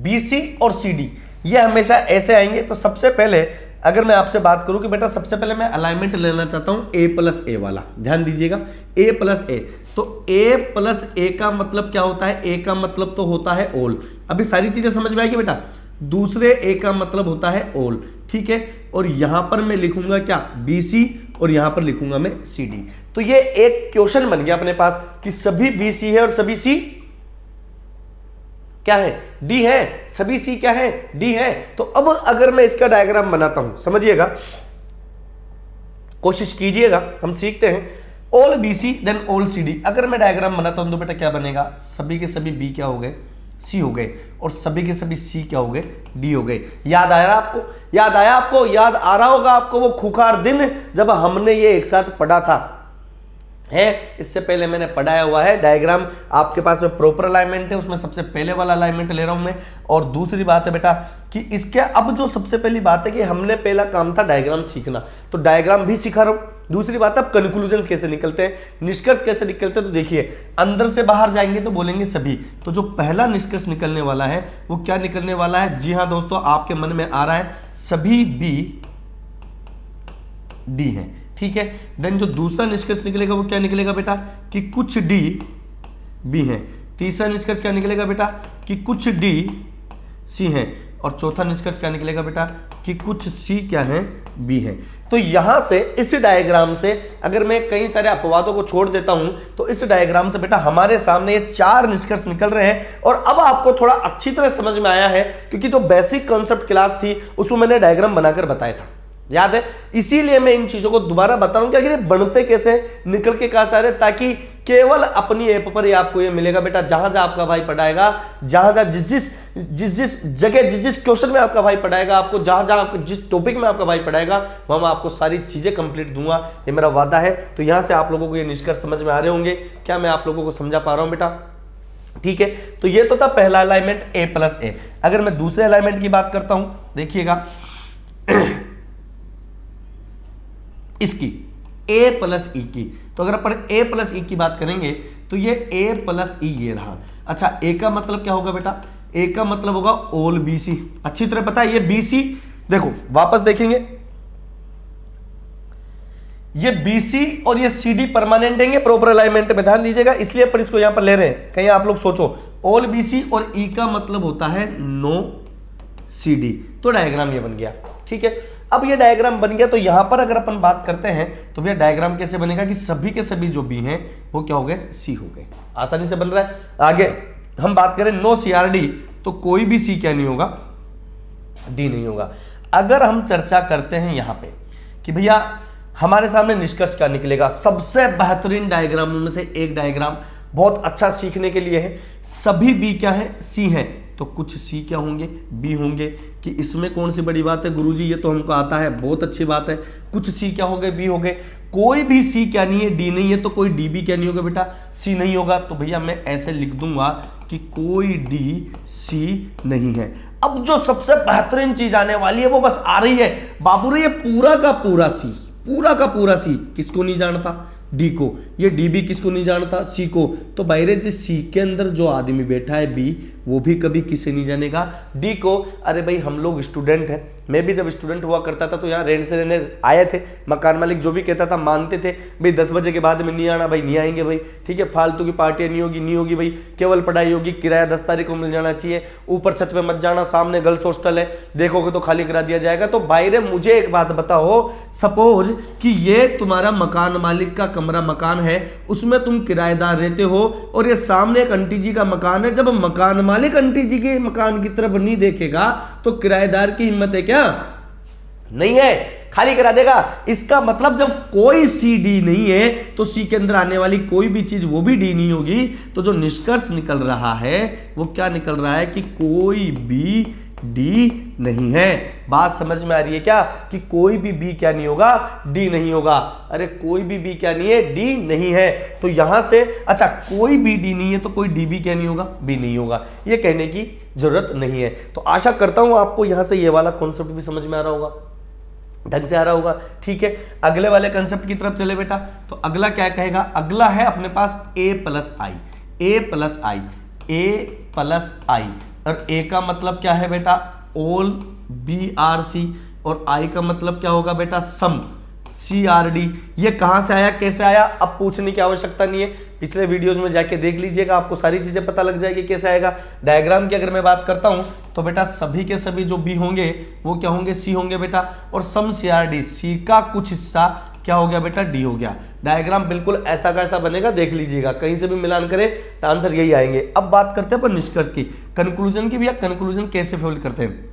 BC और CD ये हमेशा ऐसे आएंगे। तो सबसे पहले अगर मैं आपसे बात करूं कि बेटा सबसे पहले मैं अलाइनमेंट लेना चाहता हूं A+A वाला, ध्यान दीजिएगा A+A, तो A+A का मतलब क्या होता है? A का मतलब तो होता है ऑल। अभी सारी चीजें समझ में आएगी बेटा। दूसरे A का मतलब होता है ऑल, ठीक है। और यहां पर मैं लिखूंगा क्या? BC, और यहां पर लिखूंगा मैं CD। तो ये एक क्वेश्चन बन गया अपने पास कि सभी BC है और सभी C क्या है? D है। सभी C क्या है? D है। तो अब अगर मैं इसका डायग्राम बनाता हूं, समझिएगा, कोशिश कीजिएगा, हम सीखते हैं। All BC then all CD, अगर मैं डायग्राम बनाता हूं तो बेटा क्या बनेगा? सभी के सभी B क्या हो गए? C हो गए, और सभी के सभी C क्या हो गए? D हो गए। याद आया आपको? याद आया आपको? याद आ रहा होगा आपको वो खुखार दिन जब हमने ये एक साथ पढ़ा था, है? इससे पहले मैंने पढ़ाया हुआ है। डायग्राम आपके पास में प्रॉपर अलाइनमेंट है, उसमें सबसे पहले वाला अलाइनमेंट ले रहा हूं मैं। और दूसरी बात है बेटा कि इसके अब जो सबसे पहली बात है कि हमने पहला काम था डायग्राम सीखना, तो डायग्राम भी सिखा रहा हूं। दूसरी बात, अब कंक्लूजन कैसे निकलते हैं, निष्कर्ष कैसे निकलते हैं, तो देखिए अंदर से बाहर जाएंगे तो बोलेंगे सभी। तो जो पहला निष्कर्ष निकलने वाला है वो क्या निकलने वाला है? जी हाँ दोस्तों, आपके मन में आ रहा है, सभी B D है, ठीक है। देन जो दूसरा निष्कर्ष निकलेगा वो क्या निकलेगा बेटा? कि कुछ D B है। तीसरा निष्कर्ष क्या निकलेगा बेटा? कि कुछ D C है। और चौथा निष्कर्ष क्या निकलेगा बेटा? कि कुछ C क्या है? B है। तो यहां से इस डायग्राम से अगर मैं कई सारे अपवादों को छोड़ देता हूं तो इस डायग्राम से बेटा हमारे सामने ये 4 निष्कर्ष निकल रहे हैं। और अब आपको थोड़ा अच्छी तरह समझ में आया है, क्योंकि जो बेसिक कॉन्सेप्ट क्लास थी उसमें मैंने डायग्राम बनाकर बताया था, याद है? इसीलिए मैं इन चीजों को दोबारा बता रहा हूं कि आखिर ये बनते कैसे, निकल के कहां से आ रहे, ताकि केवल अपनी ऐप पर ही आपको ये मिलेगा बेटा। जहां जहां आपका भाई पढ़ाएगा, जहां जहां जिस जगह जिस क्वेश्चन में आपका भाई पढ़ाएगा, आपको जहां जहां जिस टॉपिक में आपका भाई पढ़ाएगा, वहां मैं आपको सारी चीजें कंप्लीट दूंगा, ये मेरा वादा है। तो यहां से आप लोगों को ये निष्कर्ष समझ में आ रहे होंगे। क्या मैं आप लोगों को समझा पा रहा हूं बेटा? ठीक है, तो ये तो था पहला अलाइनमेंट A+A। अगर मैं दूसरे अलाइनमेंट की बात करता हूं, देखिएगा इसकी A+E की, तो अगर अपन A+E की बात करेंगे तो ये A+E ये रहा। अच्छा, A का मतलब क्या होगा बेटा? A का मतलब होगा ऑल BC। अच्छी तरह पता है ये BC, देखो वापस देखेंगे, ये BC और ये CD परमानेंट है प्रॉपर अलाइनमेंट में, ध्यान दीजिएगा, इसलिए अपन इसको यहां पर ले रहे हैं। कहीं आप लोग सोचो ऑल BC और E का मतलब होता है नो CD, तो डायग्राम ये बन गया, ठीक है। अब ये डायग्राम बन गया, तो यहां पर अगर अपन बात करते हैं तो भैया डायग्राम कैसे बनेगा कि सभी के सभी जो B हैं वो क्या हो गए? C हो गए। आसानी से बन रहा है। आगे हम बात करें नो CRD, तो कोई भी C क्या नहीं होगा? D नहीं होगा। अगर हम चर्चा करते हैं यहां पे कि भैया हमारे सामने निष्कर्ष क्या निकलेगा, सबसे बेहतरीन डायग्रामों में से एक डायग्राम बहुत अच्छा सीखने के लिए है। सभी B क्या है? C है, तो कुछ C क्या होंगे? B होंगे। कि इसमें कौन सी बड़ी बात है गुरुजी, ये तो हमको आता है, बहुत अच्छी बात है। कुछ C क्या हो गए? B हो गए। कोई भी C क्या नहीं है? D नहीं है, तो कोई D भी क्या नहीं होगा बेटा? C नहीं होगा। तो भैया मैं ऐसे लिख दूंगा कि कोई D C नहीं है। अब जो सबसे बेहतरीन चीज आने वाली है वो बस आ रही है बाबू रे, ये पूरा का पूरा C, पूरा का पूरा C किसको नहीं जानता? D को। ये D भी किसको नहीं जानता? C को। तो बाहर जिस C के अंदर जो आदमी बैठा है B, वो भी कभी किसे नहीं जानेगा? D को। अरे भाई हम लोग स्टूडेंट हैं, मैं भी जब स्टूडेंट हुआ करता था तो यहाँ रेंट से रहने आए थे, मकान मालिक जो भी कहता था मानते थे, भाई 10 बजे के बाद में नहीं आना, भाई नहीं आएंगे भाई, ठीक है, फालतू की पार्टियां नहीं होगी भाई, केवल पढ़ाई होगी, किराया 10 तारीख को मिल जाना चाहिए, ऊपर छत पे मत जाना, सामने गर्ल्स हॉस्टल है, देखोगे तो खाली करा दिया जाएगा। तो भाई मुझे एक बात बताओ, सपोज कि ये तुम्हारा मकान मालिक का कमरा मकान है, उसमें तुम किराएदार रहते हो, और ये सामने एक आंटी जी का मकान है। जब मकान मालिक आंटी जी के मकान की तरफ नहीं देखेगा तो किराएदार की हिम्मत है क्या? नहीं है, खाली करा देगा। इसका मतलब जब कोई C D नहीं है तो C के अंदर आने वाली कोई भी चीज वो भी D नहीं होगी। तो जो निष्कर्ष निकल रहा है वो क्या निकल रहा है कि कोई भी D नहीं है। बात समझ में आ रही है क्या? कि कोई भी B क्या नहीं होगा? D नहीं होगा। अरे कोई भी B क्या नहीं है? D नहीं है। तो यहां से अच्छा, कोई भी D नहीं है तो कोई D भी क्या नहीं होगा? B नहीं होगा। ये कहने की जरूरत नहीं है। तो आशा करता हूं आपको यहां से ये वाला कॉन्सेप्ट भी समझ में आ रहा होगा, ढंग से आ रहा होगा, ठीक है। अगले वाले कंसेप्ट की तरफ चले बेटा। तो अगला क्या कहेगा? अगला है अपने पास A+I, A+I, A+I, और A का मतलब क्या है बेटा? ऑल BRC, और आई का मतलब क्या होगा बेटा सम, CRD। ये कहां से आया, कैसे आया, अब पूछने की आवश्यकता नहीं है, पिछले वीडियोस में जाके देख लीजिएगा, आपको सारी चीजें पता लग जाएगी कैसे आएगा। डायग्राम की अगर मैं बात करता हूं तो बेटा सभी के सभी जो बी होंगे वो क्या होंगे, सी होंगे बेटा, और सम CRD, सी का कुछ हिस्सा क्या हो गया बेटा, डी हो गया। डायग्राम बिल्कुल ऐसा का ऐसा बनेगा, देख लीजिएगा, कहीं से भी मिलान करें तो आंसर यही आएंगे। अब बात करते हैं पर निष्कर्ष की, कंक्लूजन की। भैया कंक्लूजन कैसे फॉल करते हैं,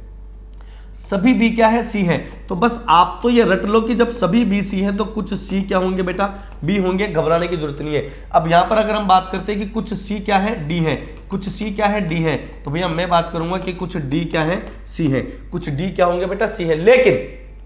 सभी बी क्या है, सी है, तो बस आप तो ये रट लो कि जब सभी बी सी है तो कुछ सी क्या होंगे बेटा, बी होंगे, घबराने की जरूरत नहीं है। अब यहां पर अगर हम बात करते हैं कि कुछ सी क्या है, डी है, कुछ सी क्या है, डी है, तो भैया मैं बात करूंगा कि कुछ डी क्या है, सी है, कुछ डी क्या होंगे बेटा, सी है।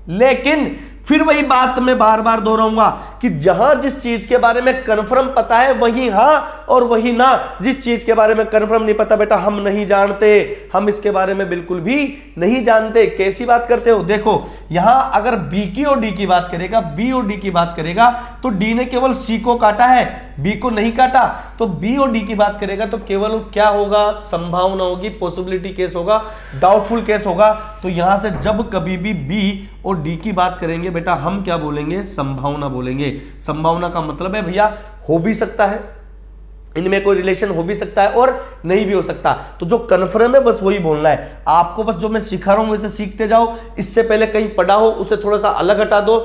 लेकिन फिर वही बात मैं बार बार दोहराऊंगा कि जहां जिस चीज के बारे में कंफर्म पता है वही हां और वही ना, जिस चीज के बारे में कंफर्म नहीं पता बेटा हम नहीं जानते, हम इसके बारे में बिल्कुल भी नहीं जानते। कैसी बात करते हो, देखो यहां अगर बी की और डी की बात करेगा, बी और डी की बात करेगा तो डी ने केवल सी को काटा है, बी को नहीं काटा, तो बी और डी की बात करेगा तो केवल क्या होगा, संभावना होगी, पॉसिबिलिटी केस होगा, डाउटफुल केस होगा। तो यहां से जब कभी भी बी और डी की बात करेंगे बेटा हम क्या बोलेंगे, संभावना बोलेंगे। संभावना का मतलब है भैया हो भी सकता है, इनमें कोई रिलेशन हो भी सकता है और नहीं भी हो सकता, तो जो कन्फर्म है बस वही बोलना है आपको। बस जो मैं सिखा रहा हूं वैसे सीखते जाओ, इससे पहले कहीं पढ़ा हो उसे थोड़ा सा अलग हटा दो,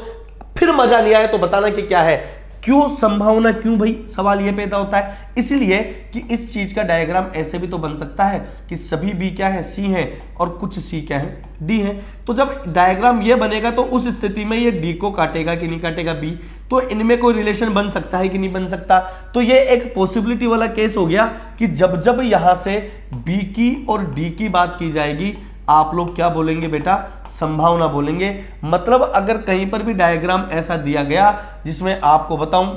फिर मजा नहीं आए तो बताना कि क्या है, क्यों संभावना, क्यों भाई, सवाल यह पैदा होता है इसलिए कि इस चीज का डायग्राम ऐसे भी तो बन सकता है कि सभी बी क्या है, सी है, और कुछ सी क्या है, डी है। तो जब डायग्राम ये बनेगा तो उस स्थिति में ये डी को काटेगा कि नहीं काटेगा, बी, तो इनमें कोई रिलेशन बन सकता है कि नहीं बन सकता। तो ये एक पॉसिबिलिटी वाला केस हो गया कि जब जब यहां से बी की और डी की बात की जाएगी आप लोग क्या बोलेंगे बेटा, संभावना बोलेंगे। मतलब अगर कहीं पर भी डायग्राम ऐसा दिया गया जिसमें आपको बताऊं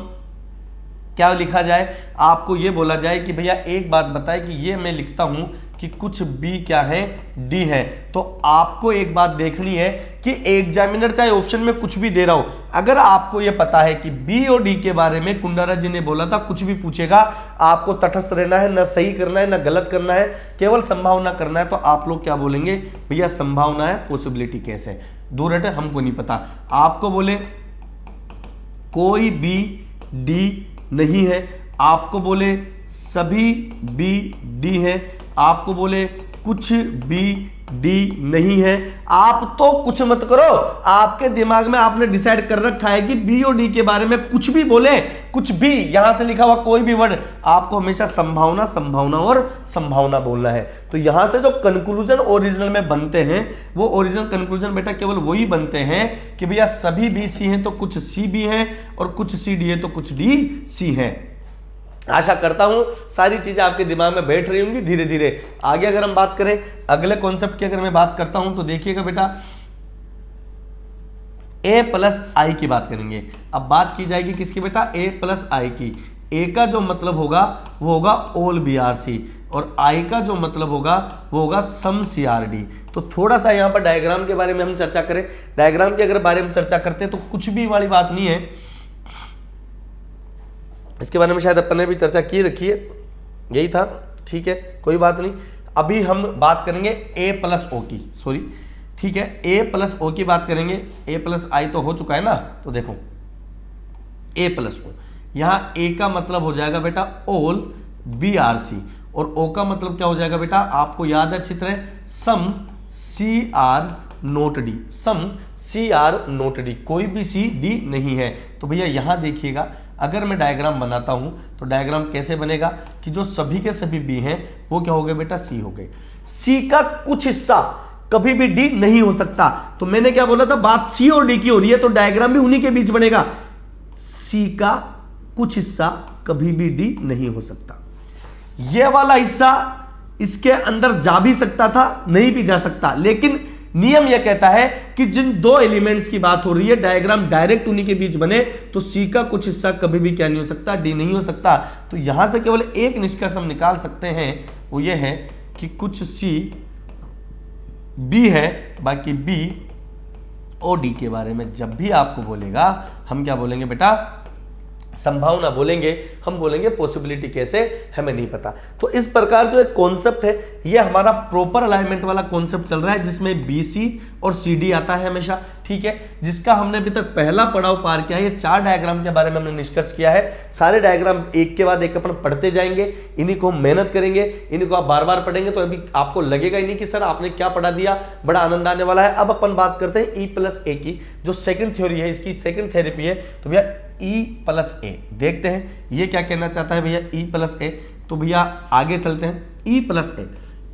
क्या लिखा जाए, आपको यह बोला जाए कि भैया एक बात बताए कि ये मैं लिखता हूं कि कुछ बी क्या है, डी है, तो आपको एक बात देखनी है कि एग्जामिनर चाहे ऑप्शन में कुछ भी दे रहा हो, अगर आपको यह पता है कि बी और डी के बारे में कुंडारा जी ने बोला था, कुछ भी पूछेगा आपको तटस्थ रहना है, ना सही करना है ना गलत करना है, केवल संभावना करना है। तो आप लोग क्या बोलेंगे, भैया संभावना है, पॉसिबिलिटी केस है, दूर हटे, हमको नहीं पता। आपको बोले कोई बी डी नहीं है, आपको बोले सभी बी डी है, आपको बोले कुछ बी डी नहीं है, आप तो कुछ मत करो, आपके दिमाग में आपने डिसाइड कर रखा है कि बी और डी के बारे में कुछ भी बोले, कुछ भी यहां से लिखा हुआ कोई भी वर्ड, आपको हमेशा संभावना संभावना और संभावना बोलना है। तो यहां से जो कंक्लूजन ओरिजिनल में बनते हैं वो ओरिजिनल कंक्लूजन बेटा केवल वही बनते हैं कि भैया सभी बी सी हैं तो कुछ सी बी हैं, और कुछ सी डी है तो कुछ डी सी हैं। आशा करता हूं सारी चीजें आपके दिमाग में बैठ रही होंगी धीरे धीरे। आगे अगर हम बात करें अगले कॉन्सेप्ट की, अगर मैं बात करता हूं तो देखिएगा बेटा a प्लस आई की बात करेंगे। अब बात की जाएगी किसकी बेटा, a प्लस आई की। a का जो मतलब होगा वो होगा ऑल BRC, और i का जो मतलब होगा वो होगा सम CRD। तो थोड़ा सा यहां पर डायग्राम के बारे में हम चर्चा करें। डायग्राम के अगर बारे में चर्चा करते हैं तो कुछ भी वाली बात नहीं है, इसके बारे में शायद अपन ने भी चर्चा की रखी है, यही था, ठीक है, कोई बात नहीं। अभी हम बात करेंगे a प्लस ओ की, सॉरी, ठीक है, a प्लस ओ की बात करेंगे। a प्लस आई तो हो चुका है ना, तो देखो a प्लस ओ, यहां a का मतलब हो जाएगा बेटा ऑल BRC, और o का मतलब क्या हो जाएगा बेटा, आपको याद है अच्छी तरह, सम CR नोट डी, सम CR नोट डी, कोई भी सी डी नहीं है। तो भैया यहां देखिएगा अगर मैं डायग्राम बनाता हूं तो डायग्राम कैसे बनेगा कि जो सभी के सभी बी हैं वो क्या हो गए बेटा, सी हो गए। सी का कुछ हिस्सा कभी भी डी नहीं हो सकता, तो मैंने क्या बोला था, बात सी और डी की हो रही है तो डायग्राम भी उन्हीं के बीच बनेगा। सी का कुछ हिस्सा कभी भी डी नहीं हो सकता, यह वाला हिस्सा इसके अंदर जा भी सकता था, नहीं भी जा सकता, लेकिन नियम यह कहता है कि जिन दो एलिमेंट्स की बात हो रही है डायग्राम डायरेक्ट उन्हीं के बीच बने, तो सी का कुछ हिस्सा कभी भी क्या नहीं हो सकता, डी नहीं हो सकता। तो यहां से केवल एक निष्कर्ष हम निकाल सकते हैं, वो ये है कि कुछ सी बी है, बाकी बी और डी के बारे में जब भी आपको बोलेगा हम क्या बोलेंगे बेटा, संभावना बोलेंगे, हम बोलेंगे पॉसिबिलिटी कैसे, हमें नहीं पता। तो इस प्रकार जो एक कॉन्सेप्ट है ये हमारा प्रॉपर अलाइनमेंट वाला कॉन्सेप्ट चल रहा है, जिसमें BC और CD आता है हमेशा, ठीक है, जिसका हमने अभी तक पहला पड़ाव पार किया है। ये 4 डायग्राम के बारे में हमने निष्कर्ष किया है। सारे डायग्राम एक के बाद एक अपन पढ़ते जाएंगे, इन्हीं को हम मेहनत करेंगे, इन्हीं को आप बार बार पढ़ेंगे तो अभी आपको लगेगा ही नहीं कि सर आपने क्या पढ़ा दिया, बड़ा आनंद आने वाला है। अब अपन बात करते हैं E+A की, जो सेकंड थ्योरी है, इसकी सेकंड थेरेपी है। तो भैया E+A देखते हैं ये क्या कहना चाहता है भैया E+A। तो भैया आगे चलते हैं।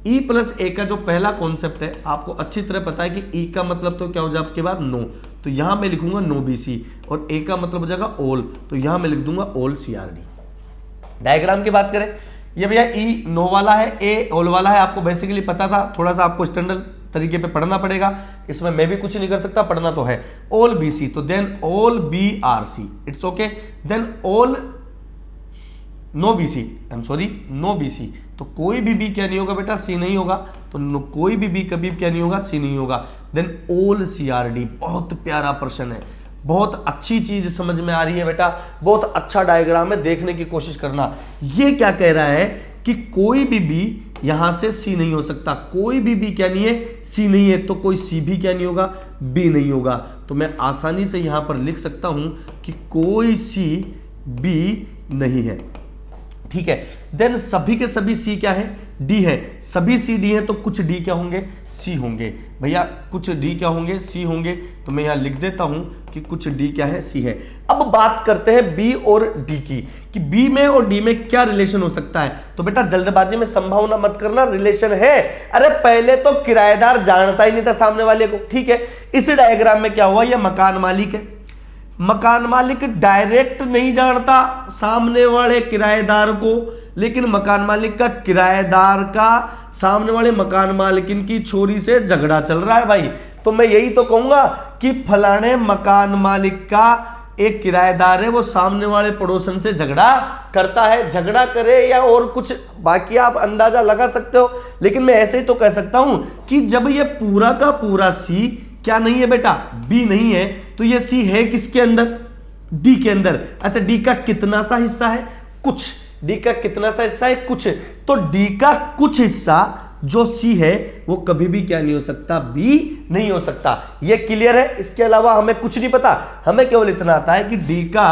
E+A का जो पहला कॉन्सेप्ट है आपको अच्छी तरह पता है कि E का मतलब तो क्या हो जाए आपके बाद नो, तो यहां मैं लिखूंगा नो BC, और A का मतलब हो जाएगा ऑल, तो यहां मैं लिख दूंगा ऑल CRD। डायग्राम की बात करें, ये भैया E नो वाला है, A ऑल वाला है, आपको बेसिकली पता था, थोड़ा सा आपको स्टैंडर्ड तरीके पे पढ़ना पड़ेगा, इसमें मैं भी कुछ नहीं कर सकता, पढ़ना तो है। ऑल BC, तो then all BRC, it's okay, then all no BC, I am sorry no BC, तो कोई भी B क्या नहीं होगा बेटा, C नहीं होगा, तो कोई भी B कभी क्या नहीं होगा, C नहीं होगा। देन ऑल CRD, बहुत प्यारा प्रश्न है, बहुत अच्छी चीज समझ में आ रही है बेटा, बहुत अच्छा डायग्राम है, देखने की कोशिश करना। ये क्या कह रहा है कि कोई भी B यहां से C नहीं हो सकता, कोई भी B क्या नहीं है, C नहीं है, तो कोई C भी क्या नहीं होगा, B नहीं होगा। तो मैं आसानी से यहां पर लिख सकता हूं कि कोई C B नहीं है, ठीक है। देन सभी के सभी C क्या है, D है, सभी C D है, तो कुछ D क्या होंगे, C होंगे। भैया कुछ D क्या होंगे, C होंगे, तो मैं यहां लिख देता हूं कि कुछ D क्या है, C है। अब बात करते हैं B और D की, कि B में और D में क्या रिलेशन हो सकता है। तो बेटा जल्दबाजी में संभावना मत करना, रिलेशन है। अरे पहले तो किराएदार जानता ही नहीं था सामने वाले को, ठीक है। इस डायग्राम में क्या हुआ, ये मकान मालिक है, मकान मालिक डायरेक्ट नहीं जानता सामने वाले किराएदार को, लेकिन मकान मालिक का किराएदार का सामने वाले मकान मालिकिन की छोरी से झगड़ा चल रहा है भाई। तो मैं यही तो कहूंगा कि फलाने मकान मालिक का एक किराएदार है, वो सामने वाले पड़ोसन से झगड़ा करता है, झगड़ा करे या और कुछ बाकी आप अंदाजा लगा सकते हो, लेकिन मैं ऐसे ही तो कह सकता हूं कि जब ये पूरा का पूरा C क्या नहीं है बेटा, B नहीं है, तो ये C है किसके अंदर, D के अंदर। अच्छा D का कितना सा हिस्सा है, कुछ, D का कितना सा हिस्सा है, कुछ, तो D का कुछ हिस्सा जो C है वो कभी भी क्या नहीं हो सकता, B नहीं हो सकता। ये क्लियर है। इसके अलावा हमें कुछ नहीं पता, हमें केवल इतना आता है कि D का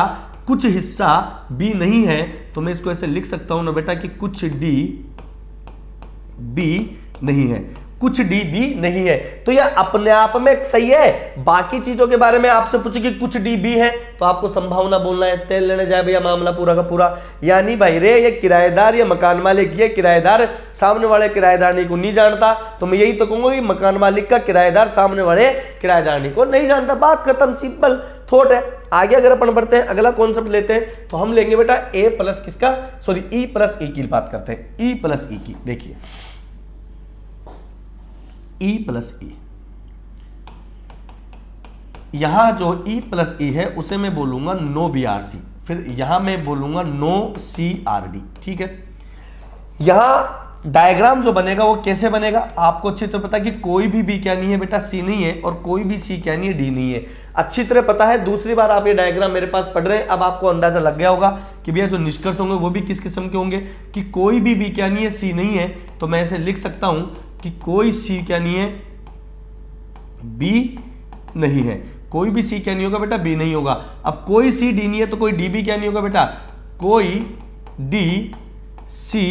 कुछ हिस्सा B नहीं है, तो मैं इसको ऐसे लिख सकता हूं ना बेटा कि कुछ D B नहीं है, कुछ D B नहीं है। तो यह अपने आप में सही है। बाकी चीजों के बारे में आपसे पूछे कि कुछ D B है, तो आपको संभावना बोलना है, तेल लेने जाए भैया मामला पूरा का पूरा। यानी भाई रे ये किराएदार, ये मकान मालिक, ये किराएदार सामने वाले किराएदारनी को नहीं जानता, तो मैं यही तो कहूंगा कि मकान मालिक का किराएदार सामने वाले किराएदारनी को नहीं जानता। बात खत्म, सिंपल थॉट है। आगे अगर अपन बढ़ते हैं, अगला कॉन्सेप्ट लेते हैं, तो हम लेंगे बेटा A प्लस किसका, सॉरी E+E की बात करते हैं, E+E की। देखिए E+E, यहां जो E+E है उसे मैं बोलूंगा नो BRC, फिर यहां मैं बोलूंगा नो CRD, ठीक है। यहां डायग्राम जो बनेगा वो कैसे बनेगा, आपको अच्छी तरह पता है कि कोई भी B क्या नहीं है बेटा, C नहीं है, और कोई भी C क्या नहीं है, D नहीं है, अच्छी तरह पता है। दूसरी बार आप ये डायग्राम मेरे पास पढ़ रहे हैं, अब आपको अंदाजा लग गया होगा कि भैया जो निष्कर्ष होंगे वो भी किस किस्म के होंगे, कि कोई भी B क्या नहीं है, C नहीं है, तो मैं ऐसे लिख सकता हूं कि कोई C क्या नहीं है, B नहीं है, कोई भी C क्या नहीं होगा बेटा, B नहीं होगा। अब कोई C D नहीं है, तो कोई D भी क्या नहीं होगा बेटा, कोई D C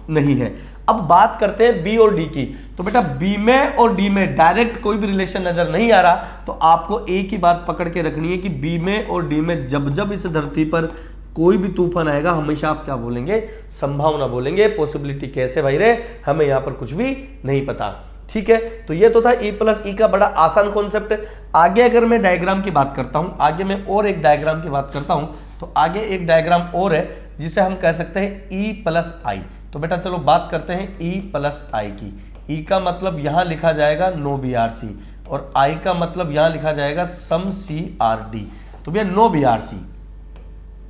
नहीं है। अब बात करते हैं B और D की, तो बेटा B में और D में डायरेक्ट कोई भी रिलेशन नजर नहीं आ रहा, तो आपको एक ही बात पकड़ के रखनी है कि B में और D में जब जब इस धरती पर कोई भी तूफान आएगा, हमेशा आप क्या बोलेंगे, संभावना बोलेंगे। पॉसिबिलिटी कैसे भाई रे, हमें यहां पर कुछ भी नहीं पता, ठीक है। तो ये तो था E+E का बड़ा आसान कॉन्सेप्ट। आगे अगर मैं डायग्राम की बात करता हूं, आगे मैं और एक डायग्राम की बात करता हूं, तो आगे एक डायग्राम और है जिसे हम कह सकते हैं E+I। तो बेटा चलो बात करते हैं E+I की। E का मतलब यहां लिखा जाएगा नो BRC, और I का मतलब यहां लिखा जाएगा सम CRD। तो भैया नो BRC,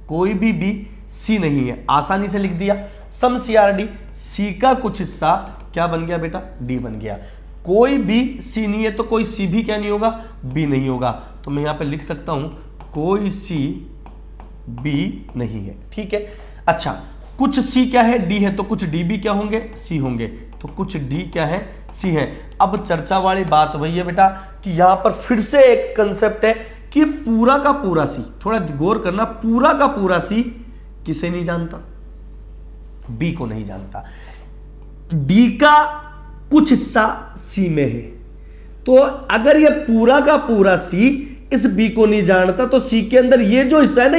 कोई भी B C नहीं है, आसानी से लिख दिया। सम CRD, C का कुछ हिस्सा क्या बन गया बेटा, D बन गया। कोई भी C नहीं है, तो कोई C भी क्या नहीं होगा, B नहीं होगा। तो मैं यहां पे लिख सकता हूं कोई C बी नहीं है। ठीक है, अच्छा कुछ सी क्या है, डी है, तो कुछ डी भी क्या होंगे, सी होंगे, तो कुछ डी क्या है, सी है। अब चर्चा वाली बात वही है बेटा कि यहां पर फिर से एक कंसेप्ट है कि पूरा का पूरा सी, थोड़ा गौर करना, पूरा का पूरा सी किसे नहीं जानता, बी को नहीं जानता। डी का कुछ हिस्सा सी में है, तो अगर ये पूरा का पूरा सी इस बी को नहीं जानता तो सी के अंदर ये जो हिस्सा है ना,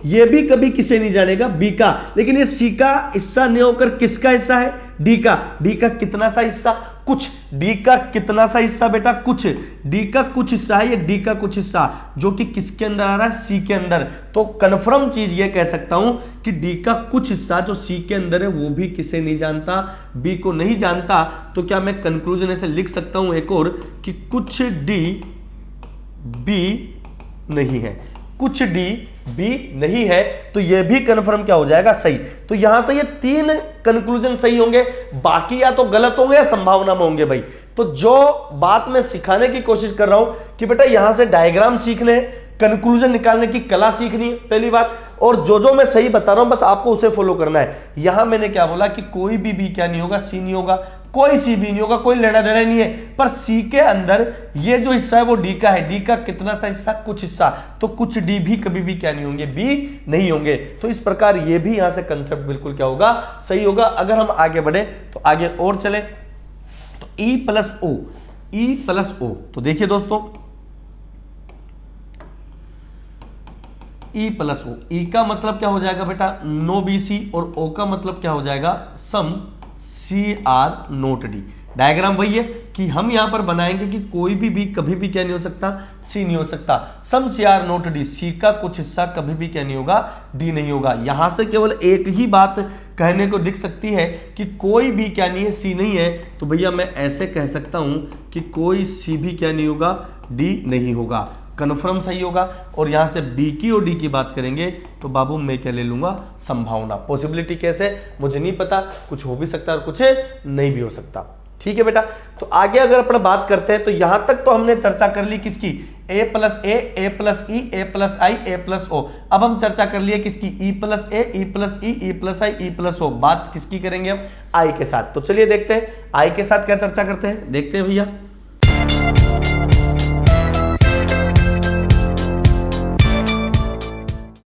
ये भी कभी किसे नहीं जानेगा, बी का। लेकिन ये सी का हिस्सा नहीं होकर किसका हिस्सा है, डी का। डी का कितना सा हिस्सा, कुछ। डी का कितना सा हिस्सा बेटा, कुछ। डी का कुछ हिस्सा है, ये डी का कुछ हिस्सा जो कि किसके अंदर आ रहा है, सी के अंदर। तो कंफर्म चीज ये कह सकता हूं कि डी का कुछ हिस्सा जो सी के अंदर है वो भी किसे नहीं जानता, बी को नहीं जानता। तो क्या मैं कंक्लूजन ऐसे लिख सकता हूं एक और कि कुछ डी बी नहीं है, कुछ डी बी नहीं है, तो यह भी कंफर्म क्या हो जाएगा, सही। तो यहां से ये 3 कंक्लूजन सही होंगे, बाकी या तो गलत होंगे या संभावना में होंगे भाई। तो जो बात मैं सिखाने की कोशिश कर रहा हूं कि बेटा यहां से डायग्राम सीखने, कंक्लूजन निकालने की कला सीखनी है पहली बात, और जो मैं सही बता रहा हूं बस आपको उसे फॉलो करना है। यहां मैंने क्या बोला कि कोई भी बी क्या नहीं होगा, सी नहीं होगा, कोई सी भी नहीं होगा, कोई लेना देना नहीं है। पर सी के अंदर ये जो हिस्सा है वो डी का है, डी का कितना सा हिस्सा, कुछ हिस्सा, तो कुछ डी भी कभी भी क्या नहीं होंगे, बी नहीं होंगे। तो इस प्रकार ये भी यहां से कंसेप्ट बिल्कुल क्या होगा, सही होगा। अगर हम आगे बढ़े तो आगे और चले तो ई प्लस ओ, ई प्लस ओ, तो देखिए दोस्तों ई प्लस ओ, ई का मतलब क्या हो जाएगा बेटा, नो बी सी, और ओ का मतलब क्या हो जाएगा, some C are not D. Diagram वही है कि हम यहां पर बनाएंगे कि कोई भी बी कभी भी क्या नहीं हो सकता, सी नहीं हो सकता। सम सी आर नोट डी, सी का कुछ हिस्सा कभी भी क्या नहीं होगा, डी नहीं होगा। यहां से केवल एक ही बात कहने को दिख सकती है कि कोई भी क्या नहीं है, सी नहीं है, तो भैया मैं ऐसे कह सकता हूं कि कोई सी भी क्या नहीं होगा, डी नहीं होगा, कन्फर्म सही होगा। और यहां से बी की और डी की बात करेंगे तो बाबू मैं क्या ले लूंगा, संभावना। पॉसिबिलिटी कैसे मुझे नहीं पता, कुछ हो भी सकता है और कुछ नहीं भी हो सकता। ठीक है बेटा, तो आगे अगर अपन बात करते हैं तो यहां तक तो हमने चर्चा कर ली किसकी, ए plus A plus E, A plus I, A plus ओ। अब हम चर्चा कर लिए किसकी, ई plus A, E plus E, E plus I, E plus ओ। बात किसकी करेंगे हम, आई के साथ। तो चलिए देखते हैं आई के साथ क्या चर्चा करते हैं, देखते हैं भैया।